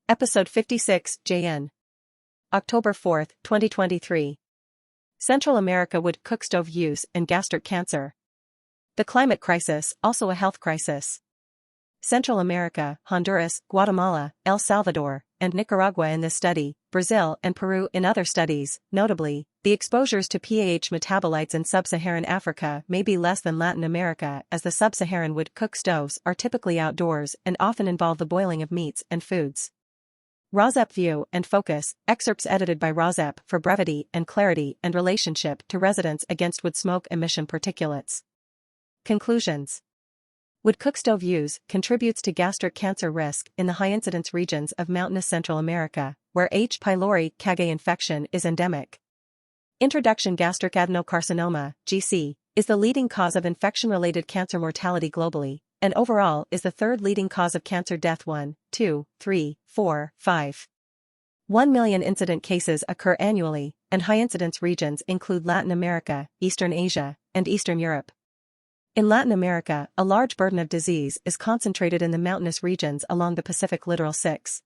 Episode 56, JN. October 4, 2023. Central America wood cookstove use and gastric cancer. The climate crisis, also a health crisis. Central America, Honduras, Guatemala, El Salvador, and Nicaragua in this study, Brazil and Peru in other studies. Notably, the exposures to PAH metabolites in sub-Saharan Africa may be less than Latin America, as the sub-Saharan wood cook stoves are typically outdoors and often involve the boiling of meats and foods. RAWSEP View and Focus, excerpts edited by RAWSEP for brevity and clarity and relationship to residents against wood smoke emission particulates. Conclusions. Wood cookstove use contributes to gastric cancer risk in the high-incidence regions of mountainous Central America, where H. pylori cagA infection is endemic. Introduction. Gastric adenocarcinoma, GC, is the leading cause of infection-related cancer mortality globally, and overall is the third leading cause of cancer death. 1, 2, 3, 4, 5. 1 million incident cases occur annually, and high-incidence regions include Latin America, Eastern Asia, and Eastern Europe. In Latin America, a large burden of disease is concentrated in the mountainous regions along the Pacific Littoral 6.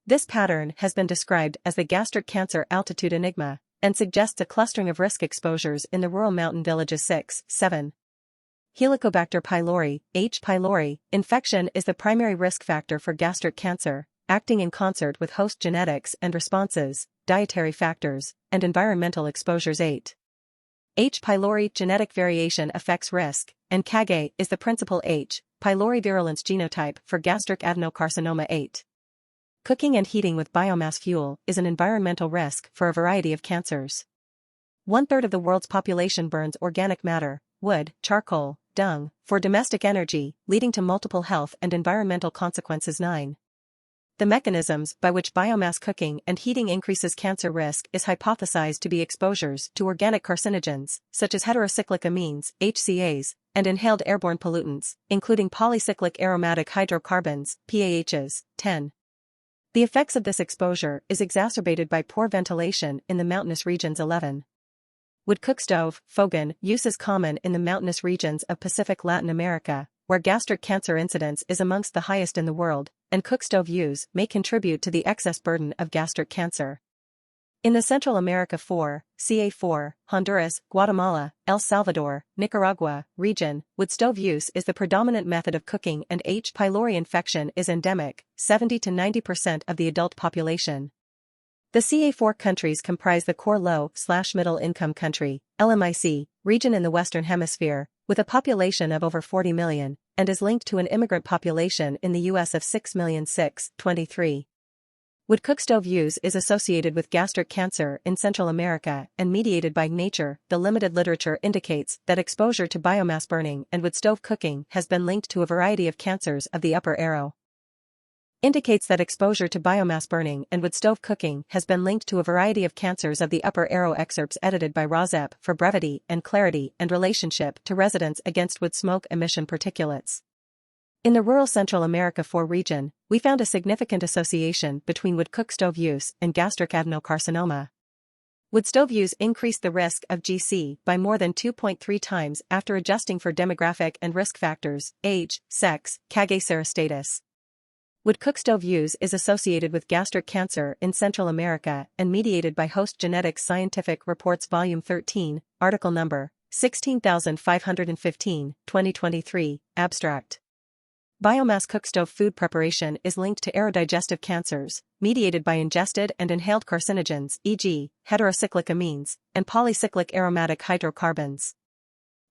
This pattern has been described as the gastric cancer altitude enigma, and suggests a clustering of risk exposures in the rural mountain villages. 6, 7. Helicobacter pylori, H. pylori, infection is the primary risk factor for gastric cancer, acting in concert with host genetics and responses, dietary factors, and environmental exposures. 8. H. pylori genetic variation affects risk, and cagA is the principal H. pylori virulence genotype for gastric adenocarcinoma. 8. Cooking and heating with biomass fuel is an environmental risk for a variety of cancers. 1/3 of the world's population burns organic matter, wood, charcoal, dung, for domestic energy, leading to multiple health and environmental consequences. 9. The mechanisms by which biomass cooking and heating increases cancer risk is hypothesized to be exposures to organic carcinogens, such as heterocyclic amines, HCAs, and inhaled airborne pollutants, including polycyclic aromatic hydrocarbons, PAHs. 10. The effects of this exposure is exacerbated by poor ventilation in the mountainous regions. 11. Wood cookstove, FOGAN, use is common in the mountainous regions of Pacific Latin America, where gastric cancer incidence is amongst the highest in the world, and cookstove use may contribute to the excess burden of gastric cancer. In the Central America 4, CA4, Honduras, Guatemala, El Salvador, Nicaragua region, wood stove use is the predominant method of cooking and H. pylori infection is endemic, 70 to 90% of the adult population. The CA4 countries comprise the core low/middle income country, LMIC, region in the Western Hemisphere, with a population of over 40 million, and is linked to an immigrant population in the U.S. of 6,623,000. Wood cookstove use is associated with gastric cancer in Central America and mediated by nature. The limited literature indicates that exposure to biomass burning and wood stove cooking has been linked to a variety of cancers of the upper arrow. Indicates that exposure to biomass burning and wood stove cooking has been linked to a variety of cancers of the upper arrow. Excerpts edited by RAWSEP for brevity and clarity and relationship to residents against wood smoke emission particulates. In the rural Central America 4 region, we found a significant association between wood cookstove use and gastric adenocarcinoma. Wood stove use increased the risk of GC by more than 2.3 times after adjusting for demographic and risk factors, age, sex, cagA status. Wood cookstove use is associated with gastric cancer in Central America and mediated by host genetics. Scientific Reports Volume 13, Article Number 16515, 2023, Abstract. Biomass cookstove food preparation is linked to aerodigestive cancers, mediated by ingested and inhaled carcinogens, e.g., heterocyclic amines, and polycyclic aromatic hydrocarbons.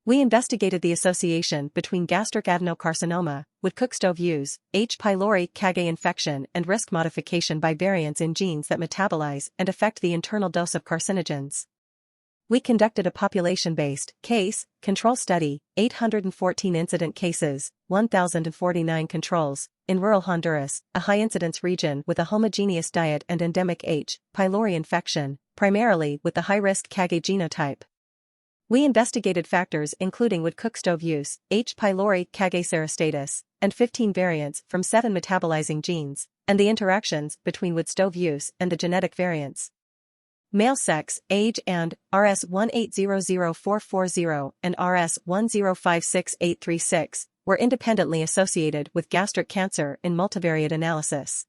We investigated the association between gastric adenocarcinoma, wood cookstove use, H. pylori cagA infection and risk modification by variants in genes that metabolize and affect the internal dose of carcinogens. We conducted a population-based, case-control study, 814 incident cases, 1,049 controls, in rural Honduras, a high-incidence region with a homogeneous diet and endemic H. pylori infection, primarily with the high-risk cagA genotype. We investigated factors including wood cookstove use, H. pylori cagA status, and 15 variants from 7 metabolizing genes, and the interactions between wood stove use and the genetic variants. Male sex, age and RS1800440 and RS1056836 were independently associated with gastric cancer in multivariate analysis.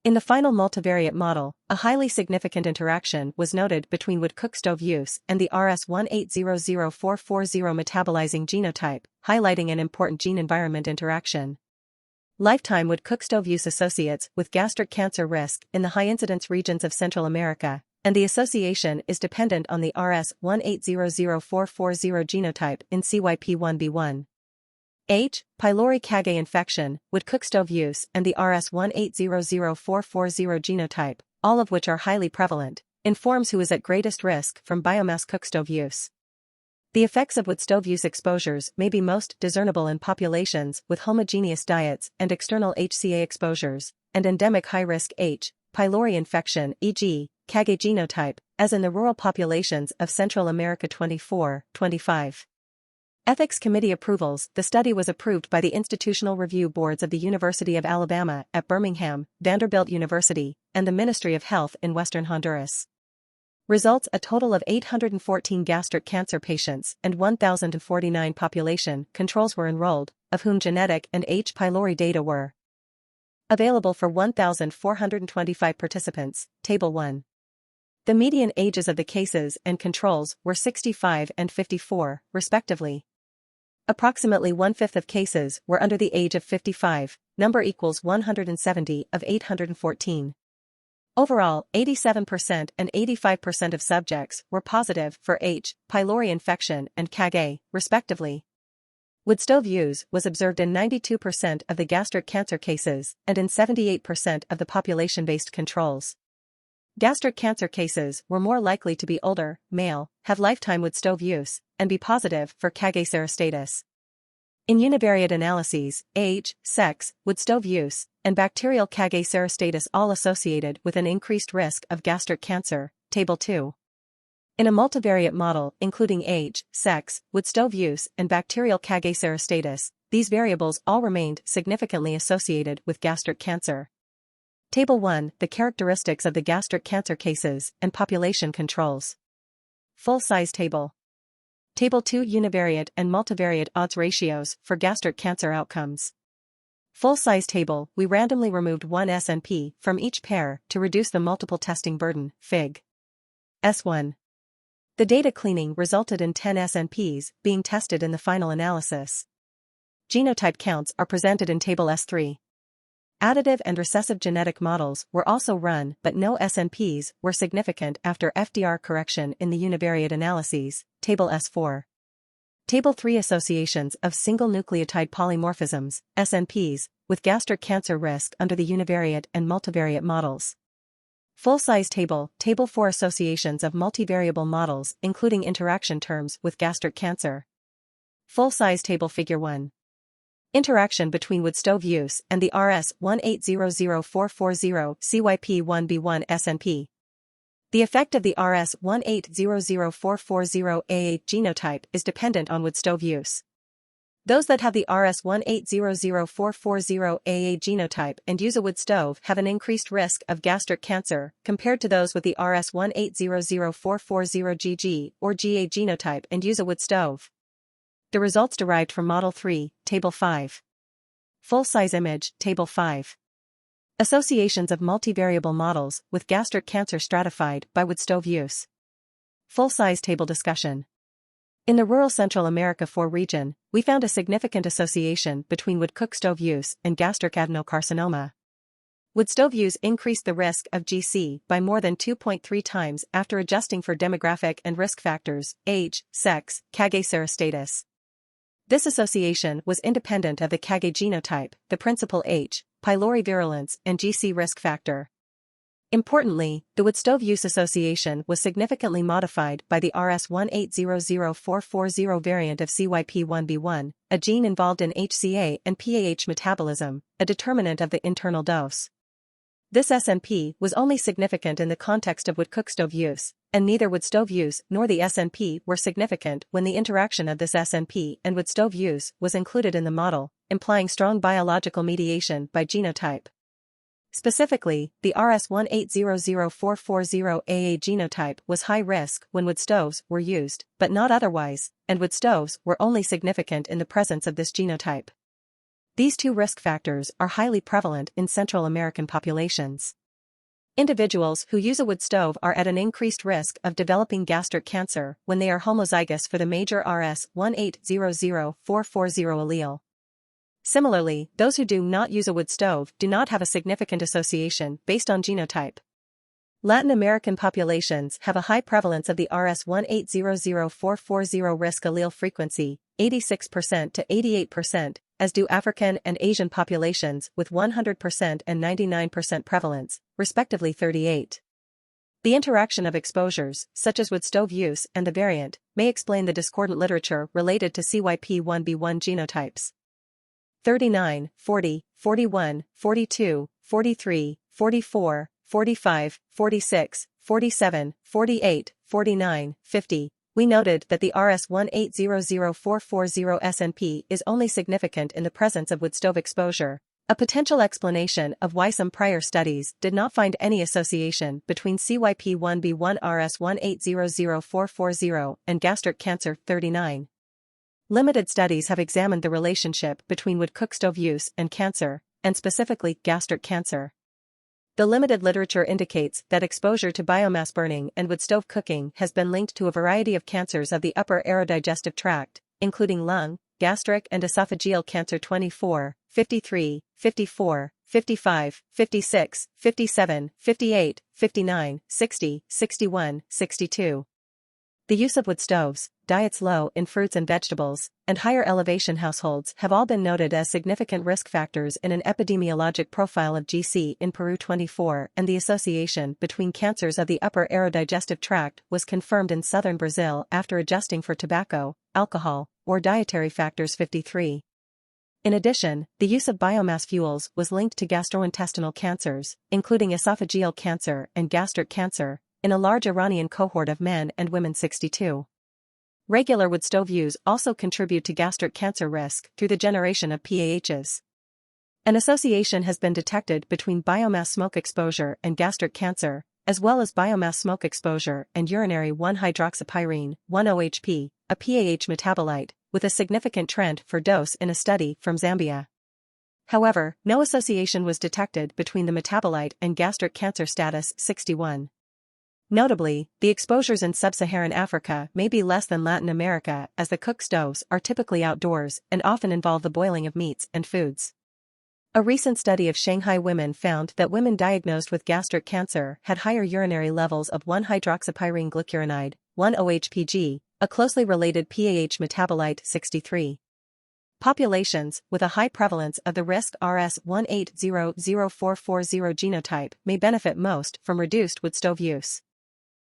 In the final multivariate model, a highly significant interaction was noted between wood cookstove use and the RS1800440 metabolizing genotype, highlighting an important gene-environment interaction. Lifetime wood cookstove use associates with gastric cancer risk in the high-incidence regions of Central America, and the association is dependent on the RS1800440 genotype in CYP1B1. H. pylori cagA infection, wood cookstove use and the RS1800440 genotype, all of which are highly prevalent, informs who is at greatest risk from biomass cookstove use. The effects of wood stove use exposures may be most discernible in populations with homogeneous diets and external HCA exposures, and endemic high-risk H. pylori infection, e.g., cagA genotype, as in the rural populations of Central America 24-25. Ethics Committee approvals. The study was approved by the Institutional Review Boards of the University of Alabama at Birmingham, Vanderbilt University, and the Ministry of Health in Western Honduras. Results: a total of 814 gastric cancer patients and 1,049 population controls were enrolled, of whom genetic and H. pylori data were available for 1,425 participants, Table 1. The median ages of the cases and controls were 65 and 54, respectively. Approximately 1/5 of cases were under the age of 55, number equals 170 of 814. Overall, 87% and 85% of subjects were positive for H. pylori infection and cagA, respectively. Wood stove use was observed in 92% of the gastric cancer cases and in 78% of the population-based controls. Gastric cancer cases were more likely to be older, male, have lifetime wood stove use, and be positive for cagA serostatus. In univariate analyses, age, sex, wood stove use, and bacterial cagA serostatus all associated with an increased risk of gastric cancer, Table 2. In a multivariate model including age, sex, wood stove use, and bacterial cagA serostatus, these variables all remained significantly associated with gastric cancer. Table 1. The characteristics of the gastric cancer cases and population controls. Full-size table. Table 2. Univariate and multivariate odds ratios for gastric cancer outcomes. Full-size table. We randomly removed one SNP from each pair to reduce the multiple testing burden, Fig. S1. The data cleaning resulted in 10 SNPs being tested in the final analysis. Genotype counts are presented in Table S3. Additive and recessive genetic models were also run, but no SNPs were significant after FDR correction in the univariate analyses, Table S4. Table 3. Associations of single nucleotide polymorphisms, SNPs, with gastric cancer risk under the univariate and multivariate models. Full-size table. Table 4. Associations of multivariable models including interaction terms with gastric cancer. Full-size table. Figure 1. Interaction between wood stove use and the RS1800440 CYP1B1 SNP. The effect of the RS1800440 AA genotype is dependent on wood stove use. Those that have the RS1800440 AA genotype and use a wood stove have an increased risk of gastric cancer compared to those with the RS1800440 GG or GA genotype and use a wood stove. The results derived from Model 3, Table 5. Full-size image, Table 5. Associations of multivariable models with gastric cancer stratified by wood stove use. Full-size table discussion. In the rural Central America 4 region, we found a significant association between wood cookstove use and gastric adenocarcinoma. Wood stove use increased the risk of GC by more than 2.3 times after adjusting for demographic and risk factors, age, sex, cagA serostatus. This association was independent of the cagA genotype, the principal H. pylori virulence, and GC risk factor. Importantly, the wood stove use association was significantly modified by the RS1800440 variant of CYP1B1, a gene involved in HCA and PAH metabolism, a determinant of the internal dose. This SNP was only significant in the context of wood cookstove use, and neither wood stove use nor the SNP were significant when the interaction of this SNP and wood stove use was included in the model, implying strong biological mediation by genotype. Specifically, the RS1800440 AA genotype was high risk when wood stoves were used, but not otherwise, and wood stoves were only significant in the presence of this genotype. These two risk factors are highly prevalent in Central American populations. Individuals who use a wood stove are at an increased risk of developing gastric cancer when they are homozygous for the major RS1800440 allele. Similarly, those who do not use a wood stove do not have a significant association based on genotype. Latin American populations have a high prevalence of the RS1800440 risk allele frequency, 86% to 88%, as do African and Asian populations with 100% and 99% prevalence, respectively 38. The interaction of exposures, such as wood stove use and the variant, may explain the discordant literature related to CYP1B1 genotypes. 39, 40, 41, 42, 43, 44, 45, 46, 47, 48, 49, 50. We noted that the RS1800440 SNP is only significant in the presence of wood stove exposure, a potential explanation of why some prior studies did not find any association between CYP1B1 RS1800440 and gastric cancer. 39. Limited studies have examined the relationship between wood cookstove use and cancer, and specifically gastric cancer. The limited literature indicates that exposure to biomass burning and wood stove cooking has been linked to a variety of cancers of the upper aerodigestive tract, including lung, gastric and esophageal cancer. 24, 53, 54, 55, 56, 57, 58, 59, 60, 61, 62. The use of wood stoves, diets low in fruits and vegetables, and higher elevation households have all been noted as significant risk factors in an epidemiologic profile of GC in Peru. 24, and the association between cancers of the upper aerodigestive tract was confirmed in southern Brazil after adjusting for tobacco, alcohol, or dietary factors. 53. In addition, the use of biomass fuels was linked to gastrointestinal cancers, including esophageal cancer and gastric cancer, in a large Iranian cohort of men and women. 62. Regular wood stove use also contribute to gastric cancer risk through the generation of PAHs. An association has been detected between biomass smoke exposure and gastric cancer, as well as biomass smoke exposure and urinary 1-hydroxypyrene, 1-OHP, a PAH metabolite, with a significant trend for dose in a study from Zambia. However, no association was detected between the metabolite and gastric cancer status. 61. Notably, the exposures in sub-Saharan Africa may be less than Latin America, as the cook stoves are typically outdoors and often involve the boiling of meats and foods. A recent study of Shanghai women found that women diagnosed with gastric cancer had higher urinary levels of 1-hydroxypyrene glycuronide, 1-OHPG, a closely related PAH metabolite. 63. Populations with a high prevalence of the risk RS1800440 genotype may benefit most from reduced wood stove use.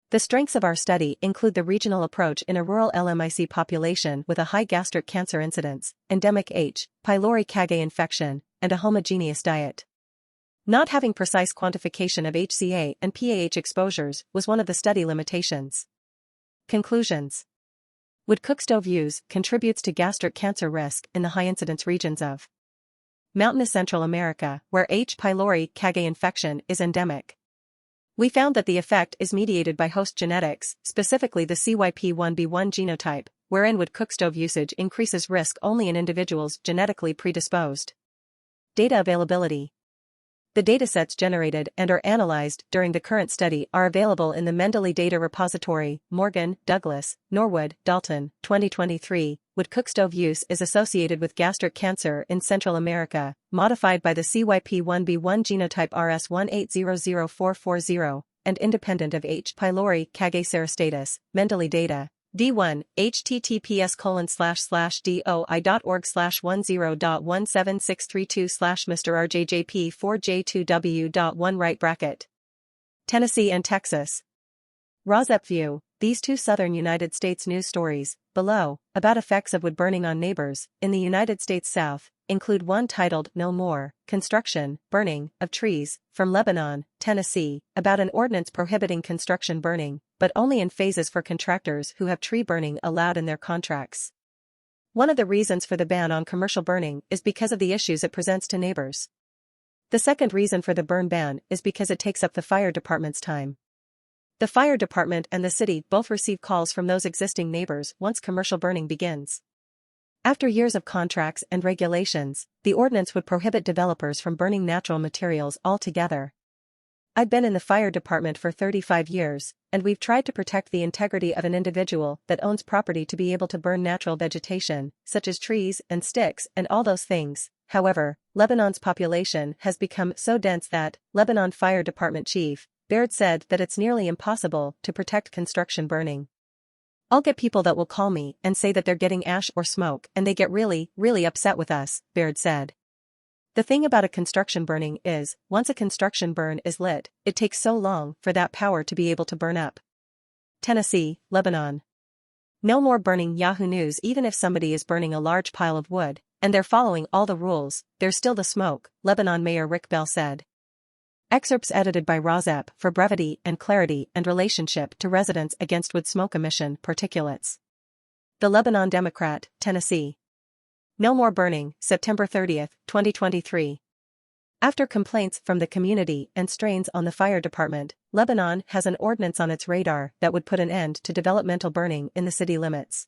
The strengths of our study include the regional approach in a rural LMIC population with a high gastric cancer incidence, endemic H. pylori cagA infection, and a homogeneous diet. Not having precise quantification of HCA and PAH exposures was one of the study limitations. Conclusions. Wood cookstove use contributes to gastric cancer risk in the high-incidence regions of mountainous Central America, where H. pylori cagA infection is endemic. We found that the effect is mediated by host genetics, specifically the CYP1B1 genotype, wherein wood cookstove usage increases risk only in individuals genetically predisposed. Data availability. The datasets generated and are analyzed during the current study are available in the Mendeley Data Repository. Morgan, Douglas, Norwood, Dalton, 2023. Wood cookstove use is associated with gastric cancer in Central America, modified by the CYP1B1 genotype RS1800440, and independent of H. pylori cagA serostatus. Mendeley Data. D1, https://doi.org/10.17632/Mr. RJJP4J2W.1 Tennessee and Texas. RAWSEP View. These two southern United States news stories, below, about effects of wood burning on neighbors in the United States South, include one titled No More, Construction, Burning, of Trees, from Lebanon, Tennessee, about an ordinance prohibiting construction burning, but only in phases for contractors who have tree burning allowed in their contracts. One of the reasons for the ban on commercial burning is because of the issues it presents to neighbors. The second reason for the burn ban is because it takes up the fire department's time. The fire department and the city both receive calls from those existing neighbors once commercial burning begins. After years of contracts and regulations, the ordinance would prohibit developers from burning natural materials altogether. I've been in the fire department for 35 years, and we've tried to protect the integrity of an individual that owns property to be able to burn natural vegetation, such as trees and sticks and all those things. However, Lebanon's population has become so dense that, Lebanon Fire Department Chief Baird said that it's nearly impossible to protect construction burning. I'll get people that will call me and say that they're getting ash or smoke and they get really, really upset with us, Baird said. The thing about a construction burning is, once a construction burn is lit, it takes so long for that power to be able to burn up. Tennessee, Lebanon. No more burning. Yahoo News. Even if somebody is burning a large pile of wood, and they're following all the rules, there's still the smoke, Lebanon Mayor Rick Bell said. Excerpts edited by RAWSEP for brevity and clarity and relationship to residents against wood smoke emission particulates. The Lebanon Democrat, Tennessee. No more burning, September 30, 2023. After complaints from the community and strains on the fire department, Lebanon has an ordinance on its radar that would put an end to developmental burning in the city limits.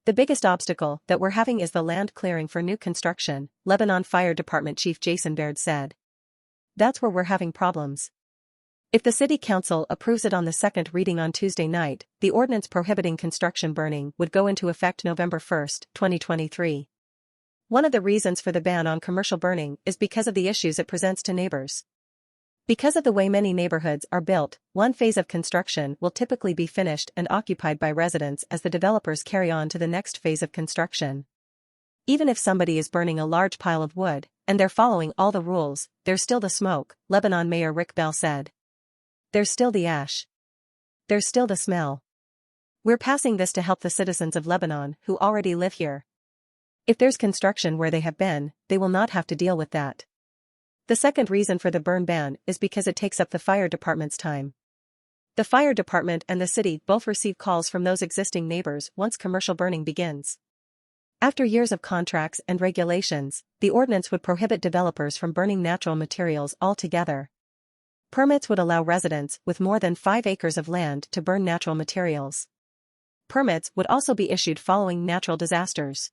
The biggest obstacle that we're having is the land clearing for new construction, Lebanon Fire Department Chief Jason Baird said. That's where we're having problems. If the city council approves it on the second reading on Tuesday night, the ordinance prohibiting construction burning would go into effect November 1, 2023. One of the reasons for the ban on commercial burning is because of the issues it presents to neighbors. Because of the way many neighborhoods are built, one phase of construction will typically be finished and occupied by residents as the developers carry on to the next phase of construction. Even if somebody is burning a large pile of wood, and they're following all the rules, there's still the smoke, Lebanon Mayor Rick Bell said. There's still the ash. There's still the smell. We're passing this to help the citizens of Lebanon who already live here. If there's construction where they have been, they will not have to deal with that. The second reason for the burn ban is because it takes up the fire department's time. The fire department and the city both receive calls from those existing neighbors once commercial burning begins. After years of contracts and regulations, the ordinance would prohibit developers from burning natural materials altogether. Permits would allow residents with more than 5 acres of land to burn natural materials. Permits would also be issued following natural disasters.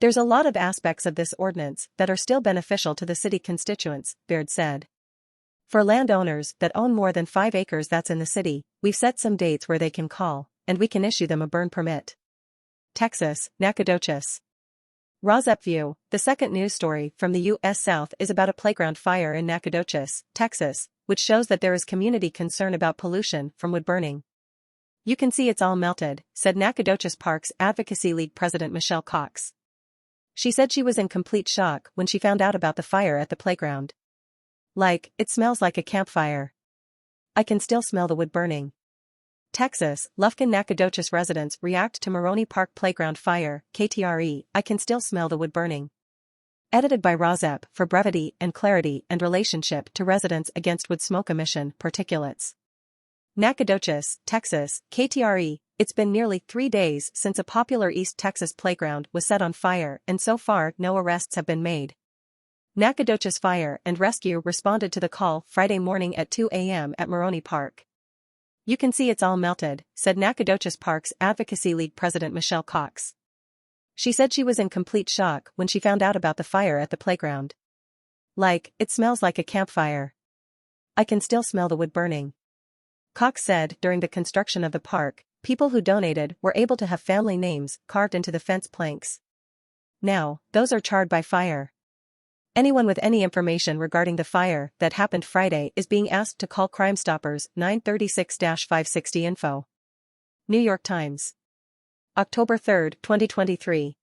There's a lot of aspects of this ordinance that are still beneficial to the city constituents, Baird said. For landowners that own more than 5 acres that's in the city, we've set some dates where they can call, and we can issue them a burn permit. Texas, Nacogdoches. RAWSEP View, the second news story from the U.S. South is about a playground fire in Nacogdoches, Texas, which shows that there is community concern about pollution from wood burning. You can see it's all melted, said Nacogdoches Parks Advocacy League President Michelle Cox. She said she was in complete shock when she found out about the fire at the playground. It smells like a campfire. I can still smell the wood burning. Texas, Lufkin Nacogdoches residents react to Moroni Park playground fire, KTRE, I can still smell the wood burning. Edited by RAWSEP for brevity and clarity and relationship to residents against wood smoke emission particulates. Nacogdoches, Texas, KTRE. It's been nearly 3 days since a popular East Texas playground was set on fire and so far no arrests have been made. Nacogdoches Fire and Rescue responded to the call Friday morning at 2 a.m. at Moroni Park. You can see it's all melted, said Nacogdoches Parks Advocacy League President Michelle Cox. She said she was in complete shock when she found out about the fire at the playground. It smells like a campfire. I can still smell the wood burning. Cox said during the construction of the park, people who donated were able to have family names carved into the fence planks. Now, those are charred by fire. Anyone with any information regarding the fire that happened Friday is being asked to call Crime Stoppers 936-560 info. New York Times. October 3, 2023.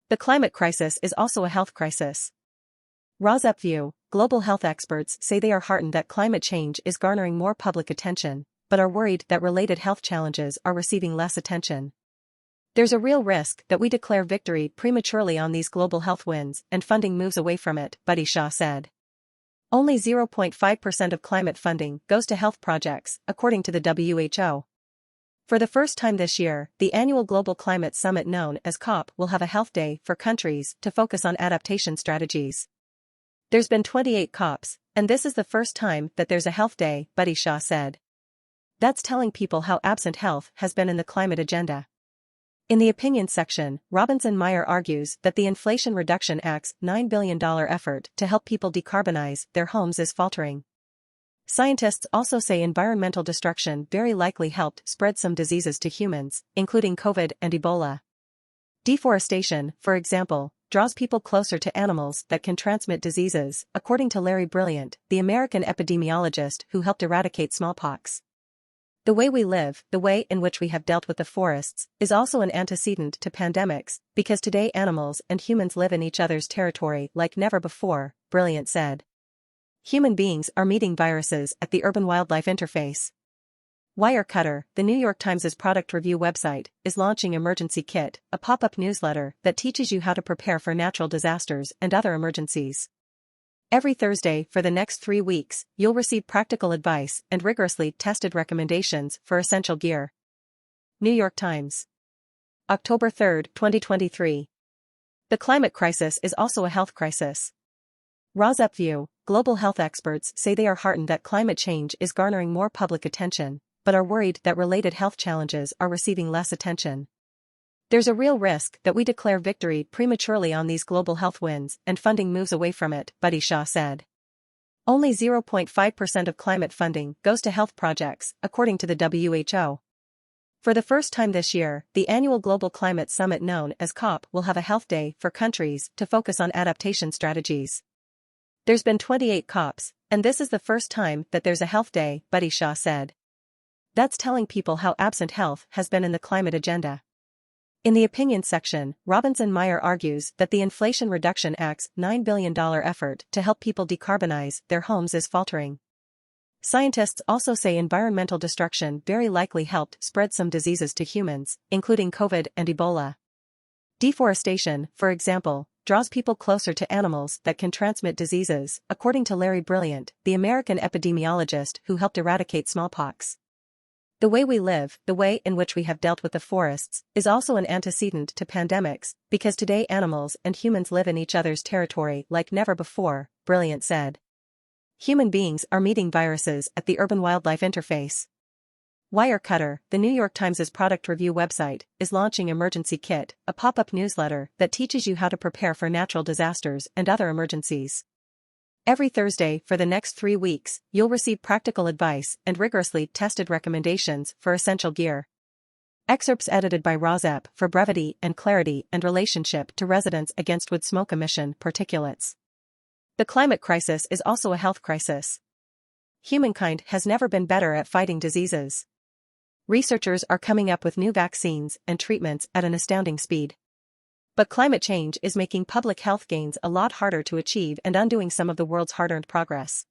The climate crisis is also a health crisis. RAWSEP View, global health experts say they are heartened that climate change is garnering more public attention, but are worried that related health challenges are receiving less attention. There's a real risk that we declare victory prematurely on these global health wins and funding moves away from it, Buddy Shaw said. Only 0.5% of climate funding goes to health projects, according to the WHO. For the first time this year, the annual Global Climate Summit known as COP will have a health day for countries to focus on adaptation strategies. There's been 28 COPs, and this is the first time that there's a health day, Buddy Shaw said. That's telling people how absent health has been in the climate agenda. In the opinion section, Robinson-Meyer argues that the Inflation Reduction Act's $9 billion effort to help people decarbonize their homes is faltering. Scientists also say environmental destruction very likely helped spread some diseases to humans, including COVID and Ebola. Deforestation, for example, draws people closer to animals that can transmit diseases, according to Larry Brilliant, the American epidemiologist who helped eradicate smallpox. The way we live, the way in which we have dealt with the forests, is also an antecedent to pandemics, because today animals and humans live in each other's territory like never before, Brilliant said. Human beings are meeting viruses at the urban-wildlife interface. Wirecutter, the New York Times' product review website, is launching Emergency Kit, a pop-up newsletter that teaches you how to prepare for natural disasters and other emergencies. Every Thursday for the next 3 weeks, you'll receive practical advice and rigorously tested recommendations for essential gear. New York Times. October 3, 2023. The climate crisis is also a health crisis. RAWSEP View, global health experts say they are heartened that climate change is garnering more public attention, but are worried that related health challenges are receiving less attention. There's a real risk that we declare victory prematurely on these global health wins and funding moves away from it, Buddy Shah said. Only 0.5% of climate funding goes to health projects, according to the WHO. For the first time this year, the annual Global Climate Summit known as COP will have a health day for countries to focus on adaptation strategies. There's been 28 COPs, and this is the first time that there's a health day, Buddy Shah said. That's telling people how absent health has been in the climate agenda. In the opinion section, Robinson-Meyer argues that the Inflation Reduction Act's $9 billion effort to help people decarbonize their homes is faltering. Scientists also say environmental destruction very likely helped spread some diseases to humans, including COVID and Ebola. Deforestation, for example, draws people closer to animals that can transmit diseases, according to Larry Brilliant, the American epidemiologist who helped eradicate smallpox. The way we live, the way in which we have dealt with the forests, is also an antecedent to pandemics, because today animals and humans live in each other's territory like never before, Brilliant said. Human beings are meeting viruses at the urban-wildlife interface. Wirecutter, the New York Times' product review website, is launching Emergency Kit, a pop-up newsletter that teaches you how to prepare for natural disasters and other emergencies. Every Thursday for the next 3 weeks, you'll receive practical advice and rigorously tested recommendations for essential gear. Excerpts edited by RAWSEP for brevity and clarity and relationship to residents against wood smoke emission particulates. The climate crisis is also a health crisis. Humankind has never been better at fighting diseases. Researchers are coming up with new vaccines and treatments at an astounding speed. But climate change is making public health gains a lot harder to achieve and undoing some of the world's hard-earned progress.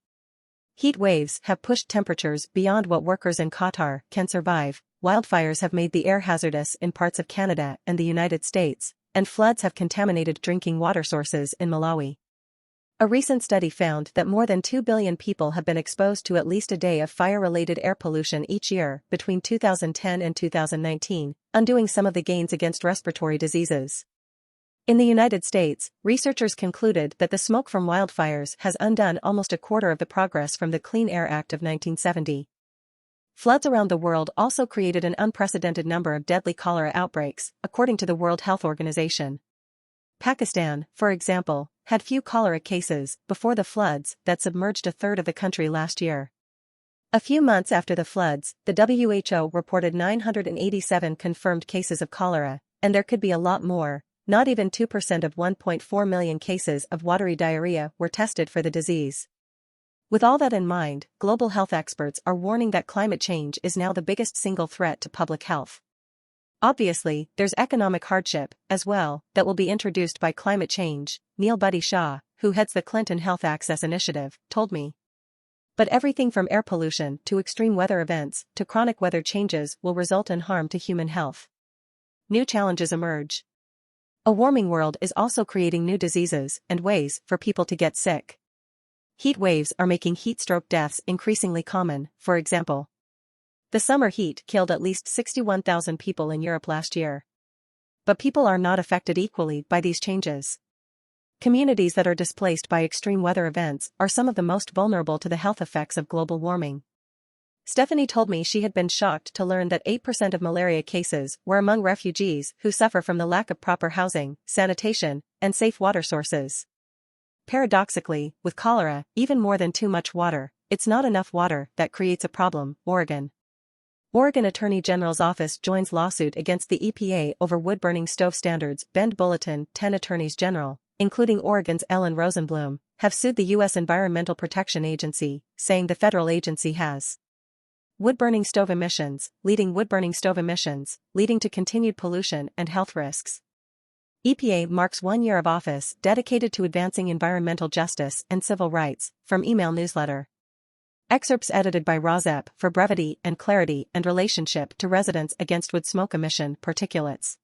Heat waves have pushed temperatures beyond what workers in Qatar can survive, wildfires have made the air hazardous in parts of Canada and the United States, and floods have contaminated drinking water sources in Malawi. A recent study found that more than 2 billion people have been exposed to at least a day of fire-related air pollution each year between 2010 and 2019, undoing some of the gains against respiratory diseases. In the United States, researchers concluded that the smoke from wildfires has undone almost a quarter of the progress from the Clean Air Act of 1970. Floods around the world also created an unprecedented number of deadly cholera outbreaks, according to the World Health Organization. Pakistan, for example, had few cholera cases before the floods that submerged a third of the country last year. A few months after the floods, the WHO reported 987 confirmed cases of cholera, and there could be a lot more. Not even 2% of 1.4 million cases of watery diarrhea were tested for the disease. With all that in mind, global health experts are warning that climate change is now the biggest single threat to public health. Obviously, there's economic hardship, as well, that will be introduced by climate change, Neil Buddy Shah, who heads the Clinton Health Access Initiative, told me. But everything from air pollution to extreme weather events to chronic weather changes will result in harm to human health. New challenges emerge. A warming world is also creating new diseases and ways for people to get sick. Heat waves are making heat stroke deaths increasingly common, for example. The summer heat killed at least 61,000 people in Europe last year. But people are not affected equally by these changes. Communities that are displaced by extreme weather events are some of the most vulnerable to the health effects of global warming. Stephanie told me she had been shocked to learn that 8% of malaria cases were among refugees who suffer from the lack of proper housing, sanitation, and safe water sources. Paradoxically, with cholera, even more than too much water, it's not enough water that creates a problem, Oregon. Oregon Attorney General's office joins lawsuit against the EPA over wood-burning stove standards. Bend Bulletin. 10 attorneys general, including Oregon's Ellen Rosenblum, have sued the U.S. Environmental Protection Agency, saying the federal agency has wood-burning stove emissions, leading to continued pollution and health risks. EPA marks 1 year of office dedicated to advancing environmental justice and civil rights, from email newsletter. Excerpts edited by RAWSEP for brevity and clarity and relationship to residents against wood smoke emission particulates.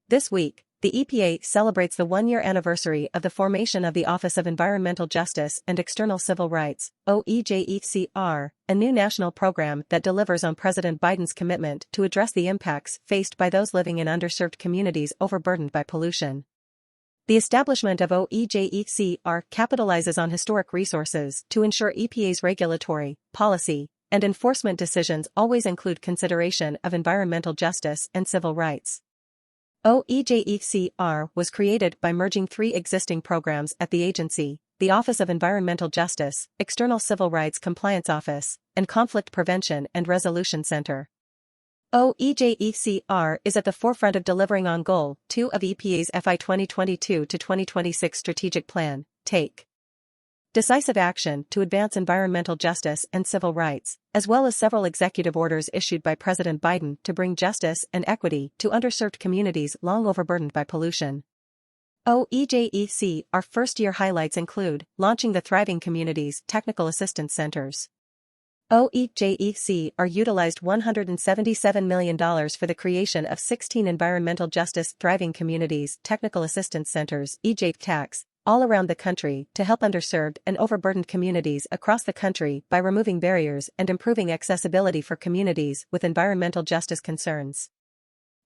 This week, the EPA celebrates the 1-year anniversary of the formation of the Office of Environmental Justice and External Civil Rights, OEJECR, a new national program that delivers on President Biden's commitment to address the impacts faced by those living in underserved communities overburdened by pollution. The establishment of OEJECR capitalizes on historic resources to ensure EPA's regulatory, policy, and enforcement decisions always include consideration of environmental justice and civil rights. OEJECR was created by merging 3 existing programs at the agency: the Office of Environmental Justice, External Civil Rights Compliance Office, and Conflict Prevention and Resolution Center. OEJECR is at the forefront of delivering on Goal 2 of EPA's FY 2022 to 2026 strategic plan, Take Decisive Action to Advance Environmental Justice and Civil Rights, as well as several executive orders issued by President Biden to bring justice and equity to underserved communities long overburdened by pollution. OEJECR first-year highlights include launching the Thriving Communities Technical Assistance Centers. OEJECR utilized $177 million for the creation of 16 Environmental Justice Thriving Communities Technical Assistance Centers (EJTACs) all around the country to help underserved and overburdened communities across the country by removing barriers and improving accessibility for communities with environmental justice concerns.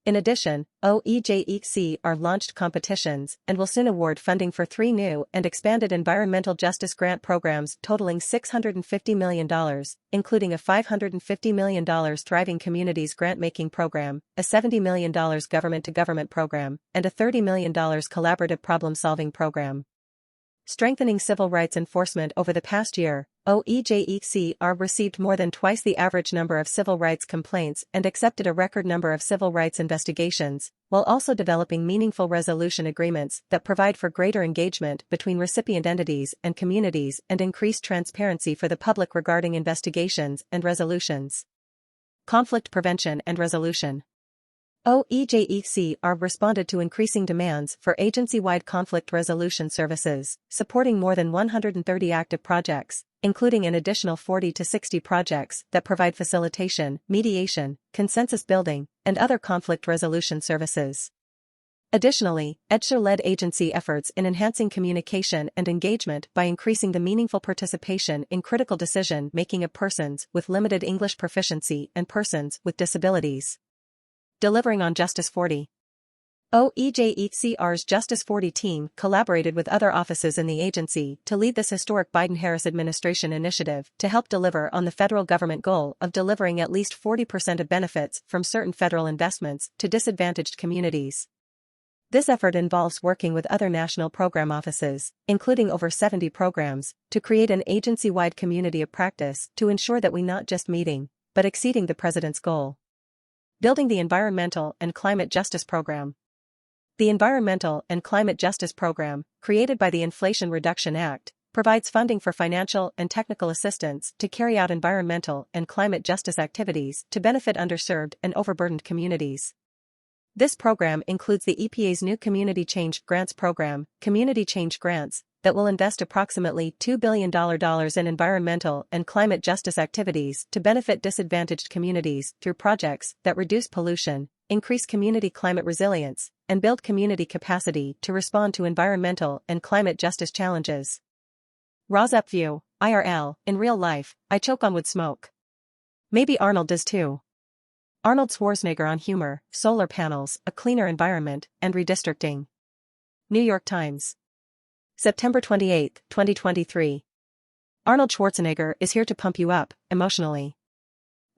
In addition, OEJECR launched competitions and will soon award funding for 3 new and expanded environmental justice grant programs totaling $650 million, including a $550 million Thriving Communities grant-making program, a $70 million government-to-government program, and a $30 million collaborative problem-solving program. Strengthening civil rights enforcement. Over the past year, OEJECR received more than twice the average number of civil rights complaints and accepted a record number of civil rights investigations, while also developing meaningful resolution agreements that provide for greater engagement between recipient entities and communities and increased transparency for the public regarding investigations and resolutions. Conflict prevention and resolution. OEJECR responded to increasing demands for agency-wide conflict resolution services, supporting more than 130 active projects, including an additional 40 to 60 projects that provide facilitation, mediation, consensus building, and other conflict resolution services. Additionally, EDSHR led agency efforts in enhancing communication and engagement by increasing the meaningful participation in critical decision-making of persons with limited English proficiency and persons with disabilities. Delivering on Justice 40. OEJECR's Justice 40 team collaborated with other offices in the agency to lead this historic Biden-Harris administration initiative to help deliver on the federal government goal of delivering at least 40% of benefits from certain federal investments to disadvantaged communities. This effort involves working with other national program offices, including over 70 programs, to create an agency-wide community of practice to ensure that we not just meeting, but exceeding the President's goal. Building the Environmental and Climate Justice Program. The Environmental and Climate Justice Program, created by the Inflation Reduction Act, provides funding for financial and technical assistance to carry out environmental and climate justice activities to benefit underserved and overburdened communities. This program includes the EPA's new Community Change Grants program, Community Change Grants, that will invest approximately $2 billion in environmental and climate justice activities to benefit disadvantaged communities through projects that reduce pollution, increase community climate resilience, and build community capacity to respond to environmental and climate justice challenges. RAWSEP View, IRL, in real life, I choke on wood smoke. Maybe Arnold does too. Arnold Schwarzenegger on humor, solar panels, a cleaner environment, and redistricting. New York Times. September 28, 2023. Arnold Schwarzenegger is here to pump you up, emotionally.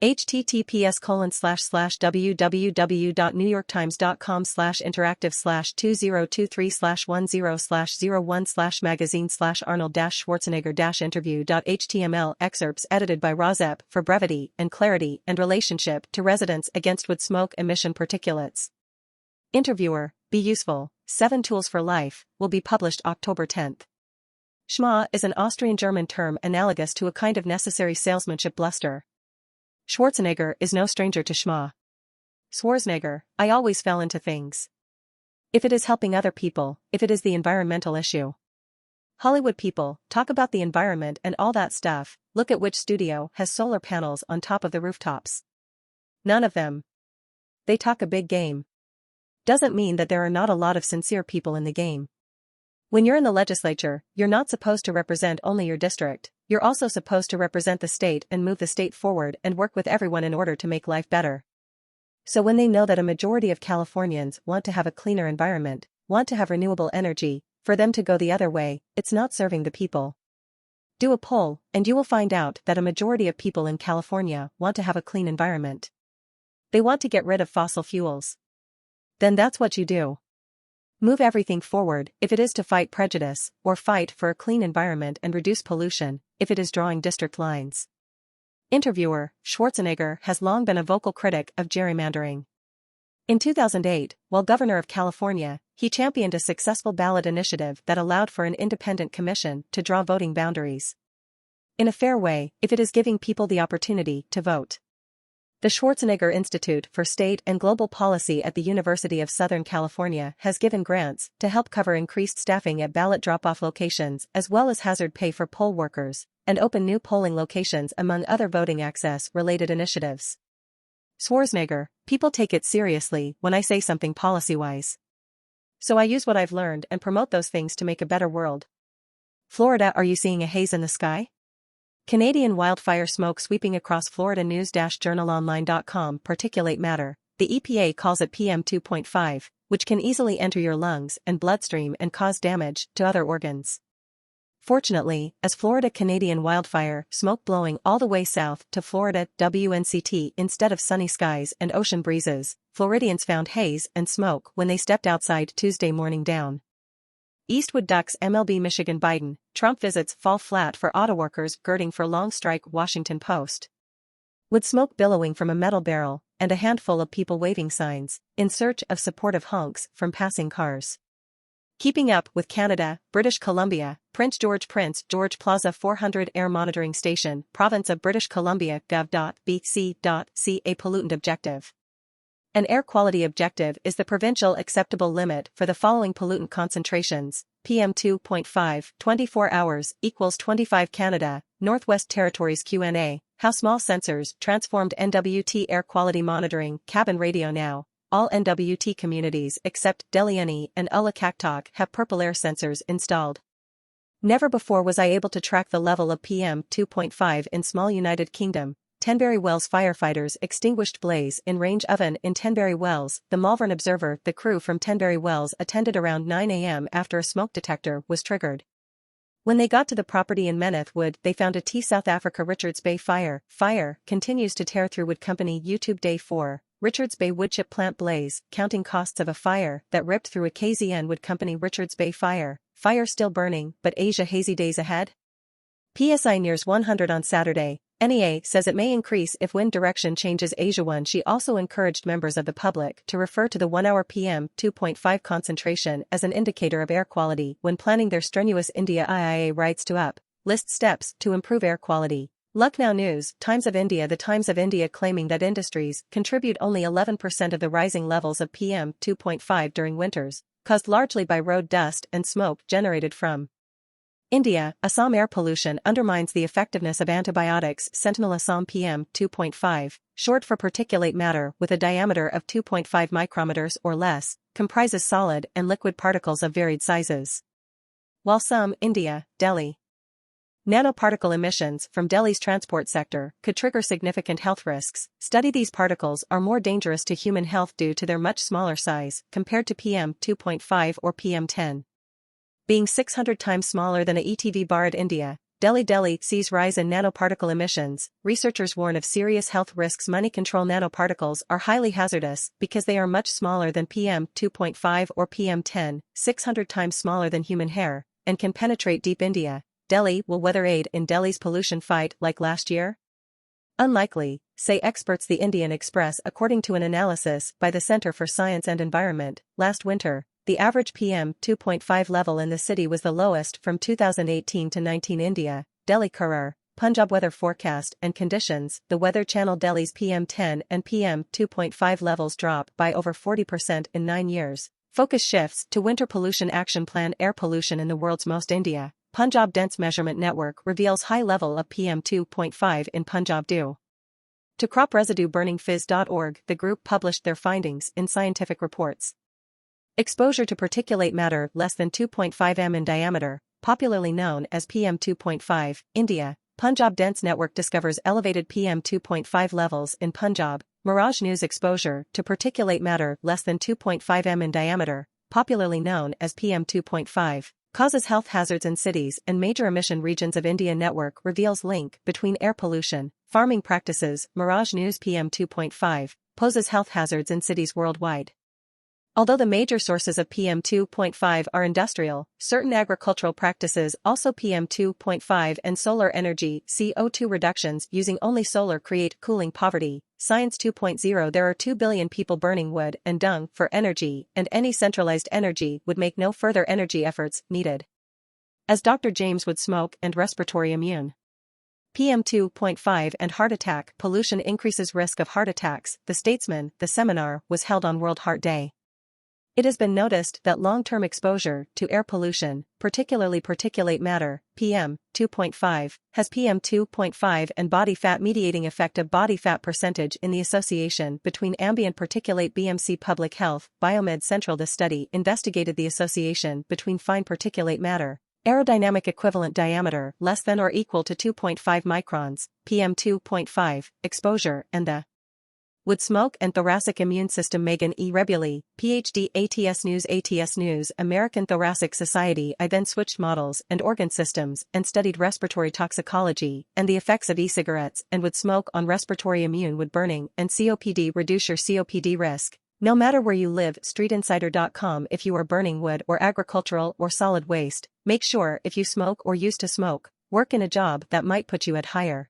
https://www.newyorktimes.com/interactive/2023/10/Arnold-Schwarzenegger-interview.html excerpts edited by RAWSEP for brevity and clarity and relationship to residents against wood smoke emission particulates. Interviewer, Be Useful, 7 Tools for Life, will be published October 10. Schma is an Austrian-German term analogous to a kind of necessary salesmanship bluster. Schwarzenegger is no stranger to schma. Schwarzenegger, I always fell into things. If it is helping other people, if it is the environmental issue. Hollywood people, talk about the environment and all that stuff, look at which studio has solar panels on top of the rooftops. None of them. They talk a big game. Doesn't mean that there are not a lot of sincere people in the game. When you're in the legislature, you're not supposed to represent only your district, you're also supposed to represent the state and move the state forward and work with everyone in order to make life better. So when they know that a majority of Californians want to have a cleaner environment, want to have renewable energy, for them to go the other way, it's not serving the people. Do a poll, and you will find out that a majority of people in California want to have a clean environment. They want to get rid of fossil fuels. Then that's what you do. Move everything forward, if it is to fight prejudice, or fight for a clean environment and reduce pollution, if it is drawing district lines. Interviewer, Schwarzenegger has long been a vocal critic of gerrymandering. In 2008, while governor of California, he championed a successful ballot initiative that allowed for an independent commission to draw voting boundaries. In a fair way, if it is giving people the opportunity to vote. The Schwarzenegger Institute for State and Global Policy at the University of Southern California has given grants to help cover increased staffing at ballot drop-off locations as well as hazard pay for poll workers, and open new polling locations among other voting access-related initiatives. Schwarzenegger, people take it seriously when I say something policy-wise. So I use what I've learned and promote those things to make a better world. Florida, are you seeing a haze in the sky? Canadian wildfire smoke sweeping across Florida. News-journalonline.com. Particulate matter, the EPA calls it PM 2.5, which can easily enter your lungs and bloodstream and cause damage to other organs. Fortunately, as Florida Canadian wildfire smoke blowing all the way south to Florida WNCT instead of sunny skies and ocean breezes, Floridians found haze and smoke when they stepped outside Tuesday morning. Down. Eastwood Ducks. MLB. Michigan. Biden, Trump visits fall flat for auto workers girding for long strike. Washington Post. With smoke billowing from a metal barrel, and a handful of people waving signs, in search of supportive honks from passing cars. Keeping up with Canada, British Columbia, Prince George Plaza 400 Air Monitoring Station, Province of British Columbia. Gov.bc.ca. Pollutant objective. An air quality objective is the provincial acceptable limit for the following pollutant concentrations: PM 2.5, 24 hours, equals 25. Canada, Northwest Territories. Q&A, how small sensors transformed NWT air quality monitoring. Cabin radio. Now, all NWT communities except Deliani and Helicobacter have purple air sensors installed. Never before was I able to track the level of PM 2.5 in small United Kingdom. Tenbury Wells firefighters extinguished blaze in range oven in Tenbury Wells. The Malvern Observer. The crew from Tenbury Wells attended around 9 a.m. after a smoke detector was triggered. When they got to the property in Meneth Wood, they found a South Africa Richards Bay fire. Fire continues to tear through wood company. YouTube. Day 4. Richards Bay woodchip plant blaze, counting costs of a fire that ripped through a KZN wood company. Richards Bay fire. Fire still burning, but Asia hazy days ahead. PSI nears 100 on Saturday. NEA says it may increase if wind direction changes. Asia 1. She also encouraged members of the public to refer to the 1-hour PM 2.5 concentration as an indicator of air quality when planning their strenuous India IIA writes to up, list steps to improve air quality. Lucknow News, Times of India. The Times of India claiming that industries contribute only 11% of the rising levels of PM 2.5 during winters, caused largely by road dust and smoke generated from India. Assam air pollution undermines the effectiveness of antibiotics. Sentinel. Assam PM 2.5, short for particulate matter with a diameter of 2.5 micrometers or less, comprises solid and liquid particles of varied sizes. While some, India, Delhi. Nanoparticle emissions from Delhi's transport sector could trigger significant health risks. Study. These particles are more dangerous to human health due to their much smaller size compared to PM 2.5 or PM 10. Being 600 times smaller than a ETV bar at India, Delhi sees rise in nanoparticle emissions. Researchers warn of serious health risks. Money control. Nanoparticles are highly hazardous because they are much smaller than PM2.5 or PM10, 600 times smaller than human hair, and can penetrate deep. India. Delhi will weather aid in Delhi's pollution fight like last year? Unlikely, say experts. The Indian Express. According to an analysis by the Center for Science and Environment, last winter, the average PM2.5 level in the city was the lowest from 2018 to 19. India, Delhi. Career, Punjab weather forecast and conditions. The Weather Channel. Delhi's PM10 and PM2.5 levels drop by over 40% in 9 years. Focus shifts to Winter Pollution Action Plan. Air pollution in the world's most. India, Punjab Dense Measurement Network reveals high level of PM2.5 in Punjab due to crop residue burning. Phys.org. The group published their findings in scientific reports. Exposure to particulate matter less than 2.5 m in diameter, popularly known as PM2.5, India, Punjab Dense Network discovers elevated PM2.5 levels in Punjab. Mirage News. Exposure to particulate matter less than 2.5 m in diameter, popularly known as PM2.5, causes health hazards in cities and major emission regions of India. Network reveals link between air pollution, farming practices. Mirage News. PM2.5 poses health hazards in cities worldwide. Although the major sources of PM2.5 are industrial, certain agricultural practices also. PM2.5 and solar energy. CO2 reductions using only solar create cooling poverty. Science 2.0. There are 2 billion people burning wood and dung for energy, and any centralized energy would make no further energy efforts needed. As Dr. James would smoke and respiratory immune. PM2.5 and heart attack. Pollution increases risk of heart attacks. The Statesman. The seminar was held on World Heart Day. It has been noticed that long-term exposure to air pollution, particularly particulate matter, PM2.5, has PM2.5 and body fat mediating effect of body fat percentage in the association between ambient particulate. BMC Public Health, Biomed Central. The study investigated the association between fine particulate matter, aerodynamic equivalent diameter less than or equal to 2.5 microns, PM2.5, exposure, and the wood smoke and thoracic immune system. Megan E. Rebuli, PhD, ATS News, American Thoracic Society. I then switched models and organ systems and studied respiratory toxicology and the effects of e-cigarettes and wood smoke on respiratory immune wood burning and COPD. Reduce your COPD risk, no matter where you live. StreetInsider.com. If you are burning wood or agricultural or solid waste, make sure if you smoke or used to smoke, work in a job that might put you at higher